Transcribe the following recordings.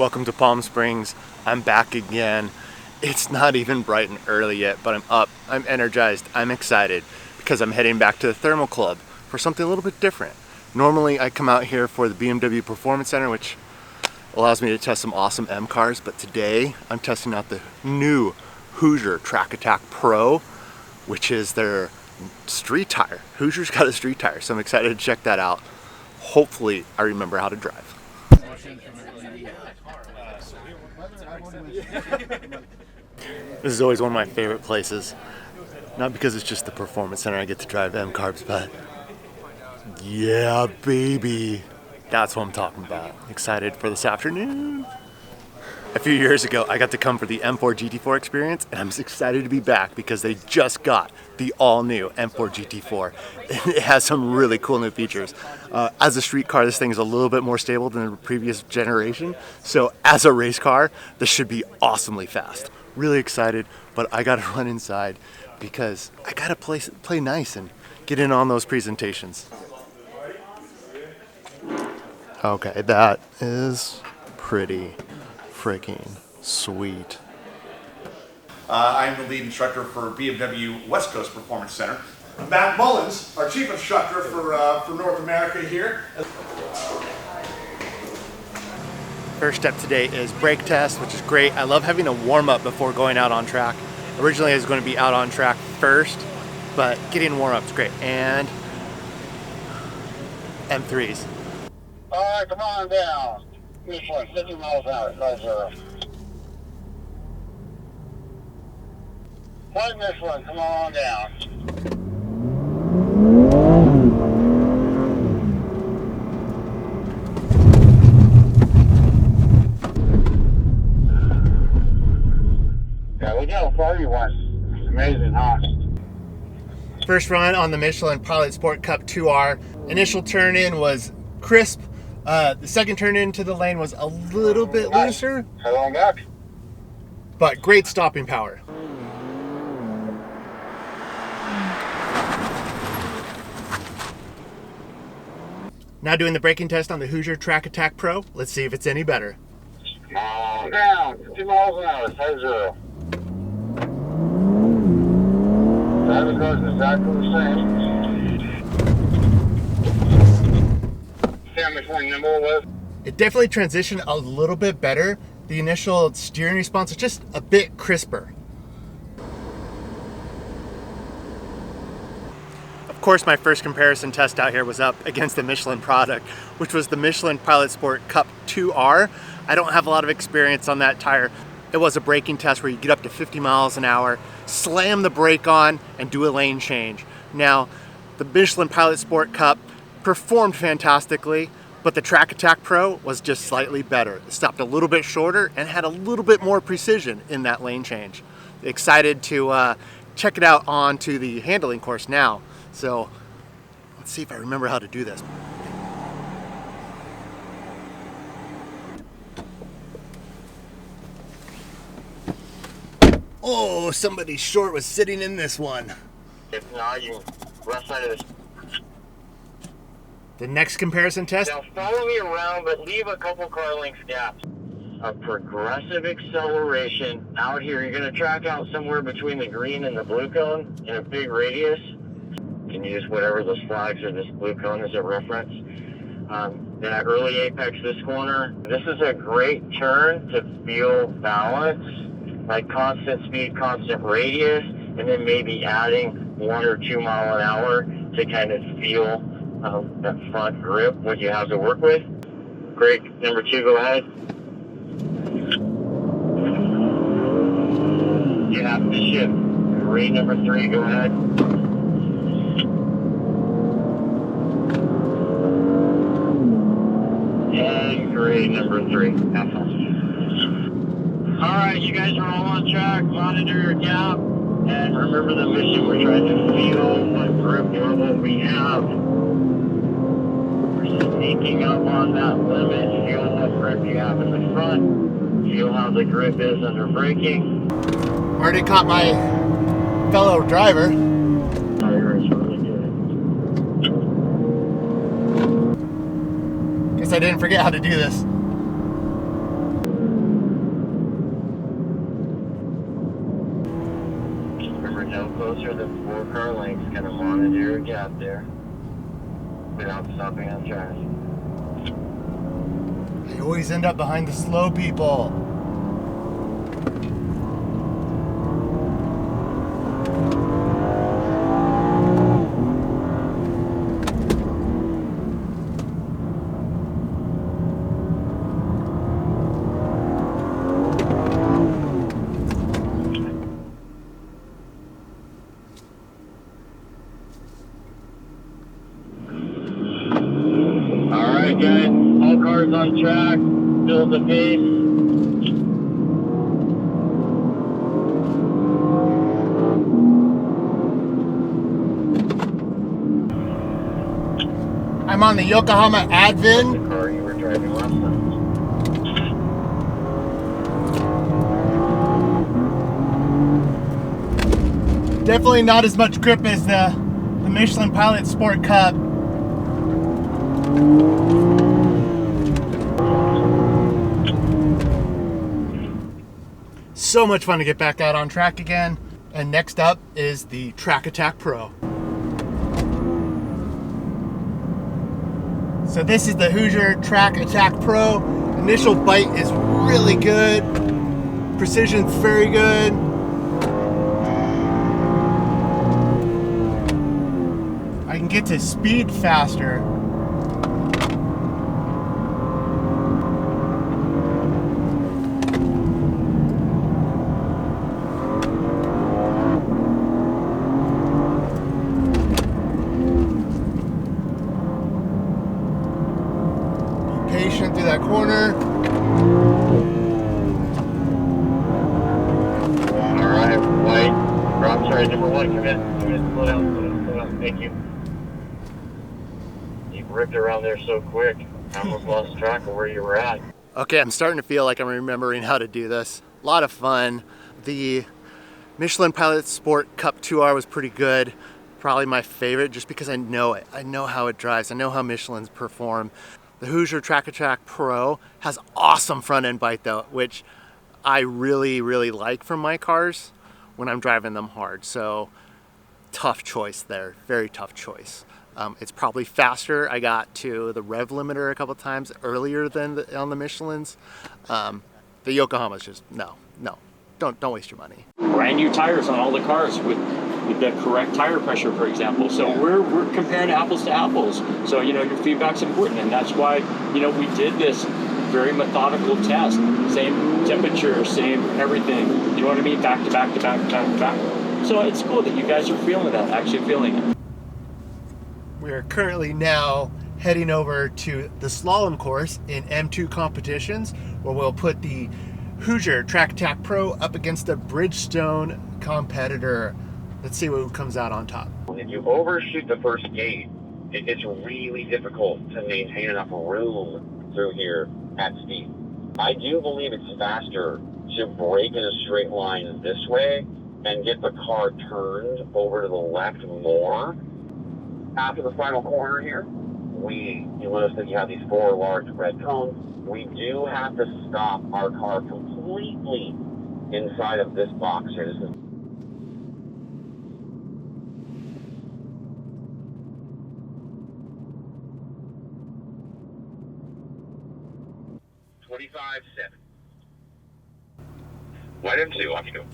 Welcome to Palm Springs. I'm back again. It's not even bright and early yet, but I'm up, I'm energized, I'm excited because I'm heading back to the Thermal Club for something a little bit different. Normally I come out here for the BMW Performance Center, which allows me to test some awesome M cars, but today I'm testing out the new Hoosier TrackAttack Pro, which is their street tire. Hoosier's got a street tire, so I'm excited to check that out. Hopefully I remember how to drive. This is always one of my favorite places. Not because it's just the Performance Center I get to drive M cars, but yeah, baby. That's what I'm talking about. Excited for this afternoon. A few years ago, I got to come for the M4 GT4 experience, and I'm excited to be back because they just got the all-new M4 GT4. It has some really cool new features. As a street car, this thing is a little bit more stable than the previous generation, so as a race car, this should be awesomely fast. Really excited, but I gotta run inside because I gotta play nice and get in on those presentations. Okay, that is pretty freaking sweet. I'm the lead instructor for BMW West Coast Performance Center. Matt Mullins, our chief instructor for North America here. First step today is brake test, which is great. I love having a warm up before going out on track. Originally I was going to be out on track first, but getting warm up is great. And M3s. All right, come on down. Michelin, 50 miles an hour, 50. White Michelin, come on down. There we go, 41. Amazing, huh? First run on the Michelin Pilot Sport Cup 2R. Initial turn in was crisp. The second turn into the lane was a little bit looser, Head on back. but great stopping power. Now doing the braking test on the Hoosier TrackAttack Pro. Let's see if it's any better. Come on down, 50 miles an hour, 50. Driving goes exactly the same. It definitely transitioned a little bit better. The initial steering response is just a bit crisper. Of course, my first comparison test out here was up against the Michelin product, which was the Michelin Pilot Sport Cup 2R. I don't have a lot of experience on that tire. It was a braking test where you get up to 50 miles an hour, slam the brake on, and do a lane change. Now, the Michelin Pilot Sport Cup performed fantastically, but the TrackAttack Pro was just slightly better. It stopped a little bit shorter and had a little bit more precision in that lane change. Excited to check it out onto the handling course now. So let's see if I remember how to do this. Oh, somebody short was sitting in this one. If not, you left side of this. The next comparison test. Now follow me around, but leave a couple car lengths gaps. A progressive acceleration out here. You're going to track out somewhere between the green and the blue cone in a big radius. You can use whatever those flags or this blue cone as a reference. That early apex this corner. This is a great turn to feel balance, like constant speed, constant radius, and then maybe adding 1 or 2 mile an hour to kind of feel that front grip, what you have to work with. Brake number 2, go ahead. You have to shift. Brake number 3, go ahead. And grade number 3. Alright, you guys are all on track. Monitor your gap. And remember the mission. We're trying to feel what grip level we have. Sneaking up on that limit, feel what grip you have in the front, feel how the grip is under braking. Already caught my fellow driver. Tire is really good. Guess I didn't forget how to do this. closer than 4 car lengths, kind of monitor a gap there without stopping on track. I always end up behind the slow people. Alright guys, all cars on track, build the pace. I'm on the Yokohama Advan. The car you were driving last time. Definitely not as much grip as the Michelin Pilot Sport Cup. So much fun to get back out on track again. And next up is the TrackAttack Pro. So this is the Hoosier TrackAttack Pro. Initial bite is really good. Precision's very good. I can get to speed faster. Patient through that corner. Alright, white. Drop sorry, number 1, come in. Slow down, slow down. Thank you. You ripped around there so quick. I almost lost track of where you were at. Okay, I'm starting to feel like I'm remembering how to do this. A lot of fun. The Michelin Pilot Sport Cup 2R was pretty good. Probably my favorite just because I know it. I know how it drives. I know how Michelin's perform. The Hoosier TrackAttack Pro has awesome front end bite though, which I really, really like from my cars when I'm driving them hard. So tough choice there, very tough choice. It's probably faster. I got to the rev limiter a couple times earlier than on the Michelins. The Yokohama's just, no, don't waste your money. Brand new tires on all the cars with the correct tire pressure, for example. So we're comparing apples to apples. So, you know, your feedback's important, and that's why, you know, we did this very methodical test. Same temperature, same everything. You know what I mean? Back to back to back to back to back. So it's cool that you guys are feeling that, actually feeling it. We're currently now heading over to the slalom course in M2 competitions, where we'll put the Hoosier TrackAttack Pro up against a Bridgestone competitor. Let's see who comes out on top. If you overshoot the first gate, it's really difficult to maintain enough room through here at speed. I do believe it's faster to brake in a straight line this way and get the car turned over to the left more. After the final corner here, you'll notice that you have these 4 large red cones. We do have to stop our car completely inside of this box here. This is 25.7. White M2, off you go.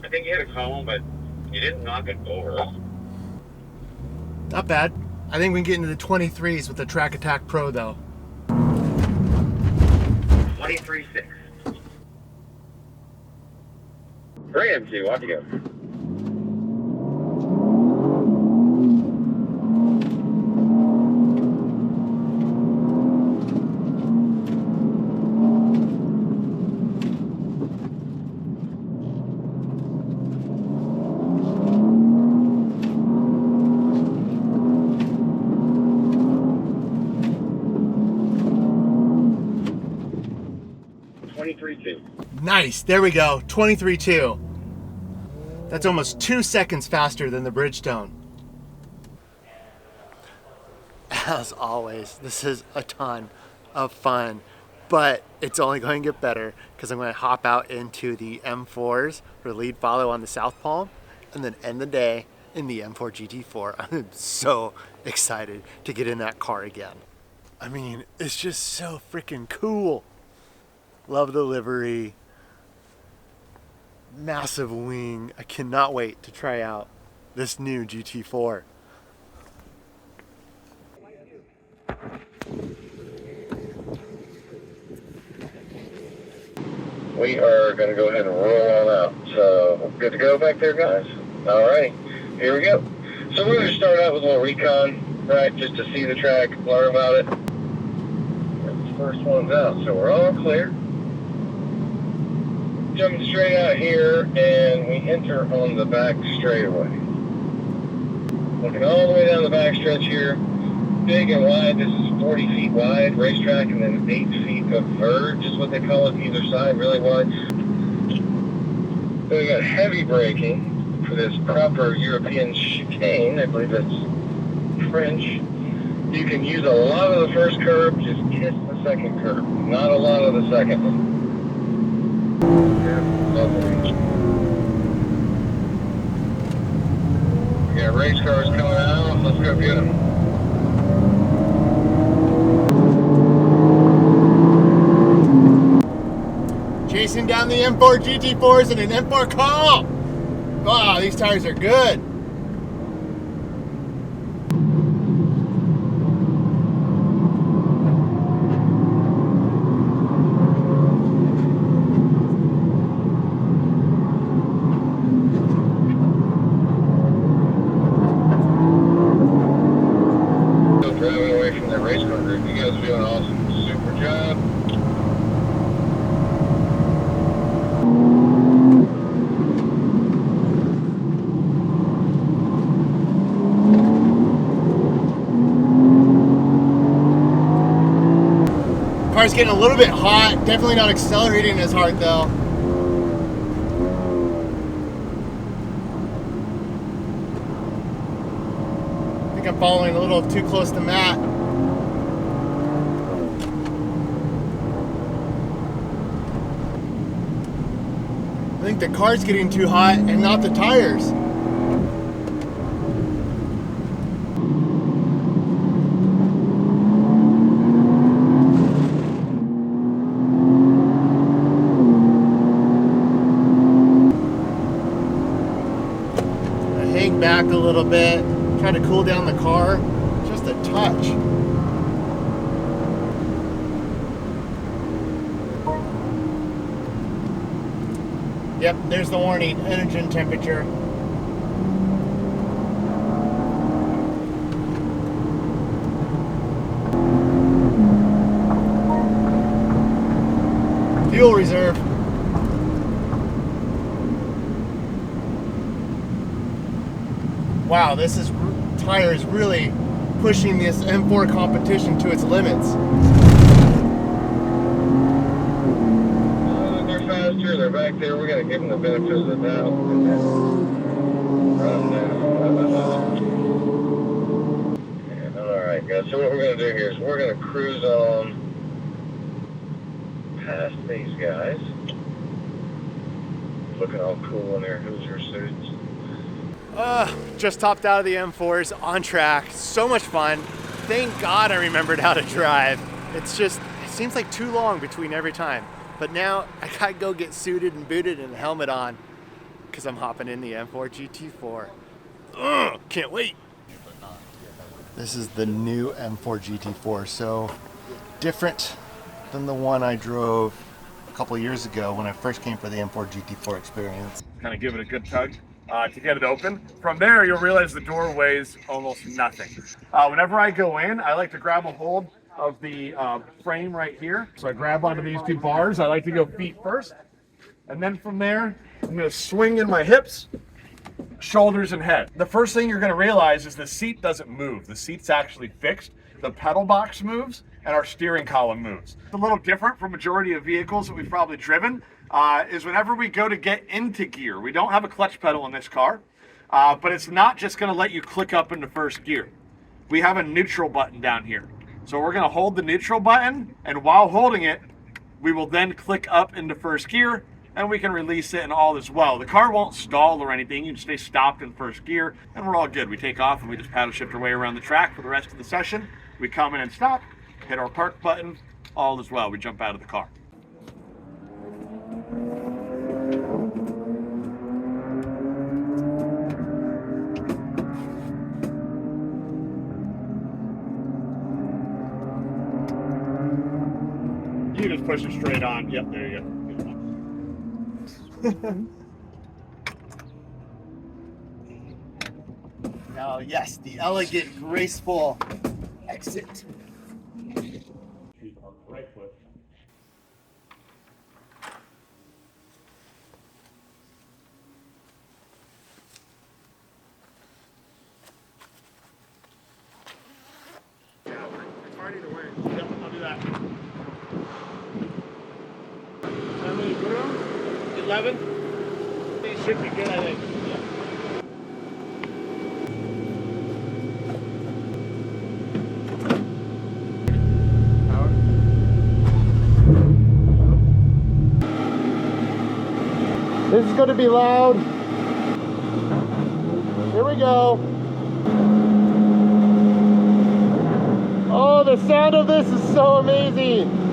I think you hit a cone, but you didn't knock it over. Not bad. I think we can get into the 23s with the TrackAttack Pro though. 23.6. Great M2, off you go. Nice, there we go, 23.2. That's almost 2 seconds faster than the Bridgestone. As always, this is a ton of fun, but it's only going to get better because I'm going to hop out into the M4s for lead follow on the South Palm and then end the day in the M4 GT4. I'm so excited to get in that car again. I mean, it's just so freaking cool. Love the livery. Massive wing. I cannot wait to try out this new GT4. We are going to go ahead and roll on out. So, good to go back there, guys? Alrighty, here we go. So we're going to start out with a little recon, right, just to see the track, learn about it. This first one's out, so we're all clear. Jumping straight out here, and we enter on the back straightaway. Looking all the way down the back stretch here. Big and wide. This is 40 feet wide racetrack, and then 8 feet of verge is what they call it either side, really wide. Then we got heavy braking for this proper European chicane. I believe that's French. You can use a lot of the first curve, just kiss the second curve. Not a lot of the second one. Yeah, lovely. We got race cars coming out. Let's go get them. Chasing down the M4 GT4s in an M4 call. Wow, these tires are good. Still driving away from that race car group. You guys are doing an awesome, super job. Car's getting a little bit hot, definitely not accelerating as hard though. I think I'm following a little too close to Matt. I think the car's getting too hot and not the tires. Back a little bit, try to cool down the car just a touch. Yep, there's the warning, engine temperature. Fuel reserve. Wow, this tire is really pushing this M4 competition to its limits. They're faster, they're back there. We got to give them the benefit of the doubt. Alright, guys, so what we're going to do here is we're going to cruise on past these guys. Looking all cool in their Hoosier suits. Just topped out of the M4s on track. So much fun. Thank God I remembered how to drive. It seems like too long between every time. But now I gotta go get suited and booted and a helmet on because I'm hopping in the M4 GT4. Can't wait. This is the new M4 GT4. So different than the one I drove a couple years ago when I first came for the M4 GT4 experience. Kind of give it a good tug to get it open. From there, you'll realize the door weighs almost nothing. Whenever I go in, I like to grab a hold of the frame right here. So I grab onto these two bars. I like to go feet first. And then from there, I'm gonna swing in my hips, shoulders, and head. The first thing you're gonna realize is the seat doesn't move. The seat's actually fixed. The pedal box moves and our steering column moves. It's a little different from majority of vehicles that we've probably driven. is whenever we go to get into gear, we don't have a clutch pedal in this car, but it's not just going to let you click up into first gear. We have a neutral button down here. So we're going to hold the neutral button, and while holding it, we will then click up into first gear, and we can release it and all as well. The car won't stall or anything. You can stay stopped in first gear, and we're all good. We take off, and we just paddle shift our way around the track for the rest of the session. We come in and stop, hit our park button, all as well. We jump out of the car. You can just push it straight on. Yep, there you go. Now, yes, the elegant, graceful exit. Right foot. It's hard either way. Yep, I'll do that. How many you put it on? 11. These should be good, I think. Yeah. This is going to be loud. Here we go. Oh, the sound of this is so amazing.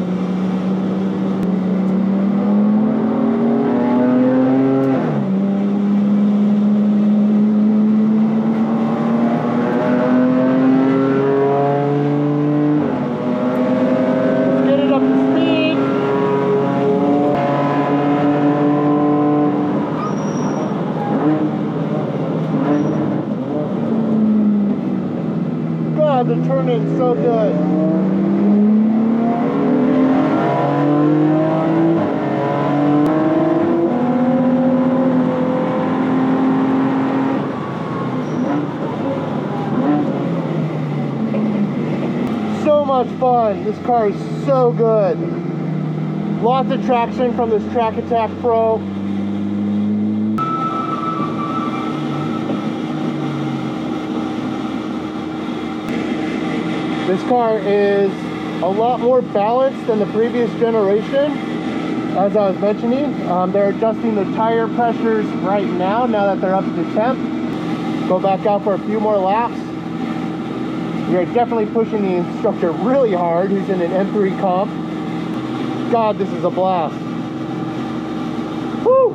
Let's get it up to speed. God, the turning so good. So much fun. This car is so good. Lots of traction from this TrackAttack Pro. This car is a lot more balanced than the previous generation, as I was mentioning. They're adjusting the tire pressures right now that they're up to temp. Go back out for a few more laps. You're definitely pushing the instructor really hard, who's in an M3 comp. God, this is a blast. Woo!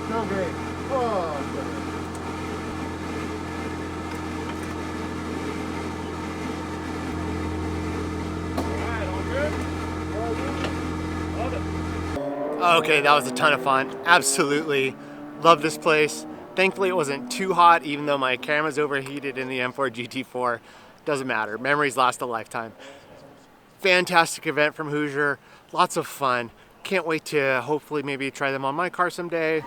So great. Oh, so great. All right, all good. Okay, that was a ton of fun. Absolutely love this place. Thankfully, it wasn't too hot, even though my camera's overheated in the M4 GT4. Doesn't matter. Memories last a lifetime. Fantastic event from Hoosier. Lots of fun. Can't wait to hopefully maybe try them on my car someday.